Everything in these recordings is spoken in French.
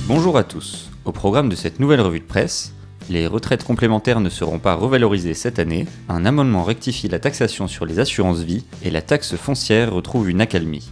Bonjour à tous. Au programme de cette nouvelle revue de presse, les retraites complémentaires ne seront pas revalorisées cette année, un amendement rectifie la taxation sur les assurances vie et la taxe foncière retrouve une accalmie.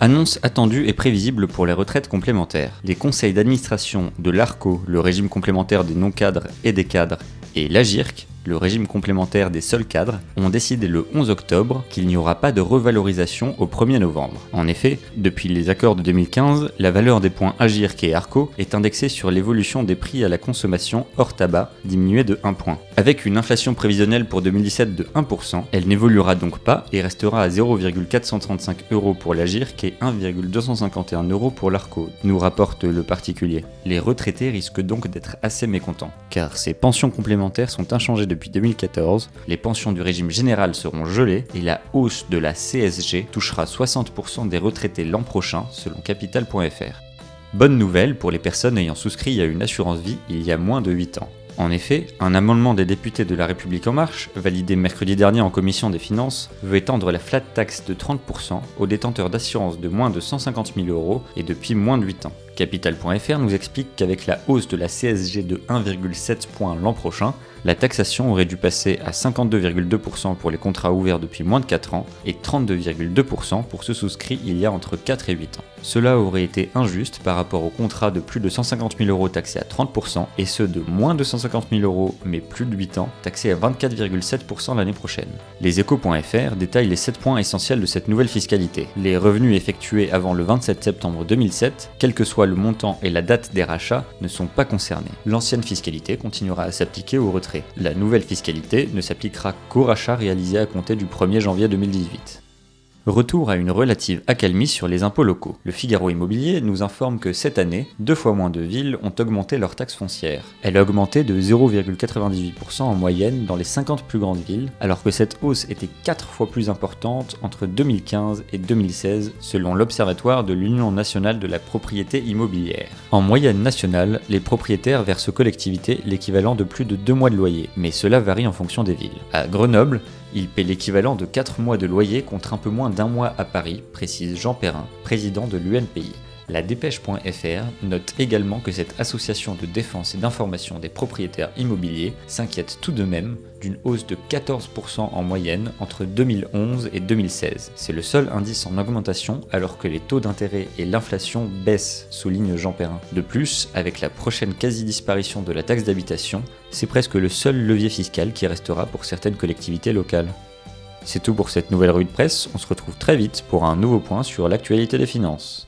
Annonce attendue et prévisible pour les retraites complémentaires. Les conseils d'administration de l'ARCO, le régime complémentaire des non-cadres et des cadres, et l'AGIRC, le régime complémentaire des seuls cadres, ont décidé le 11 octobre qu'il n'y aura pas de revalorisation au 1er novembre. En effet, depuis les accords de 2015, la valeur des points AGIRC et ARCO est indexée sur l'évolution des prix à la consommation hors tabac, diminuée de 1 point. Avec une inflation prévisionnelle pour 2017 de 1%, elle n'évoluera donc pas et restera à 0,435 € pour l'AGIRC et 1,251 € pour l'ARCO, nous rapporte le particulier. Les retraités risquent donc d'être assez mécontents, car ces pensions complémentaires sont inchangées depuis 2014, les pensions du régime général seront gelées et la hausse de la CSG touchera 60% des retraités l'an prochain, selon Capital.fr. Bonne nouvelle pour les personnes ayant souscrit à une assurance vie il y a moins de 8 ans. En effet, un amendement des députés de La République En Marche, validé mercredi dernier en commission des finances, veut étendre la flat tax de 30% aux détenteurs d'assurance de moins de 150 000 € et depuis moins de 8 ans. Capital.fr nous explique qu'avec la hausse de la CSG de 1,7 points l'an prochain, la taxation aurait dû passer à 52,2% pour les contrats ouverts depuis moins de 4 ans et 32,2% pour ceux souscrits il y a entre 4 et 8 ans. Cela aurait été injuste par rapport aux contrats de plus de 150 000 € taxés à 30% et ceux de moins de 150 000 € mais plus de 8 ans taxés à 24,7% l'année prochaine. Leséchos.fr détaille les 7 points essentiels de cette nouvelle fiscalité. Les revenus effectués avant le 27 septembre 2007, quel que soit le montant et la date des rachats, ne sont pas concernés. L'ancienne fiscalité continuera à s'appliquer aux retraits. La nouvelle fiscalité ne s'appliquera qu'aux rachats réalisés à compter du 1er janvier 2018. Retour à une relative accalmie sur les impôts locaux. Le Figaro Immobilier nous informe que cette année, 2 fois moins de villes ont augmenté leur taxe foncière. Elle a augmenté de 0,98% en moyenne dans les 50 plus grandes villes, alors que cette hausse était 4 fois plus importante entre 2015 et 2016, selon l'Observatoire de l'Union nationale de la propriété immobilière. En moyenne nationale, les propriétaires versent aux collectivités l'équivalent de plus de 2 mois de loyer, mais cela varie en fonction des villes. À Grenoble, ils paient l'équivalent de 4 mois de loyer contre un peu moins d'1 mois à Paris, précise Jean Perrin, président de l'UNPI. La Dépêche.fr note également que cette association de défense et d'information des propriétaires immobiliers s'inquiète tout de même d'une hausse de 14% en moyenne entre 2011 et 2016. C'est le seul indice en augmentation alors que les taux d'intérêt et l'inflation baissent, souligne Jean Perrin. De plus, avec la prochaine quasi-disparition de la taxe d'habitation, c'est presque le seul levier fiscal qui restera pour certaines collectivités locales. C'est tout pour cette nouvelle revue de presse, on se retrouve très vite pour un nouveau point sur l'actualité des finances.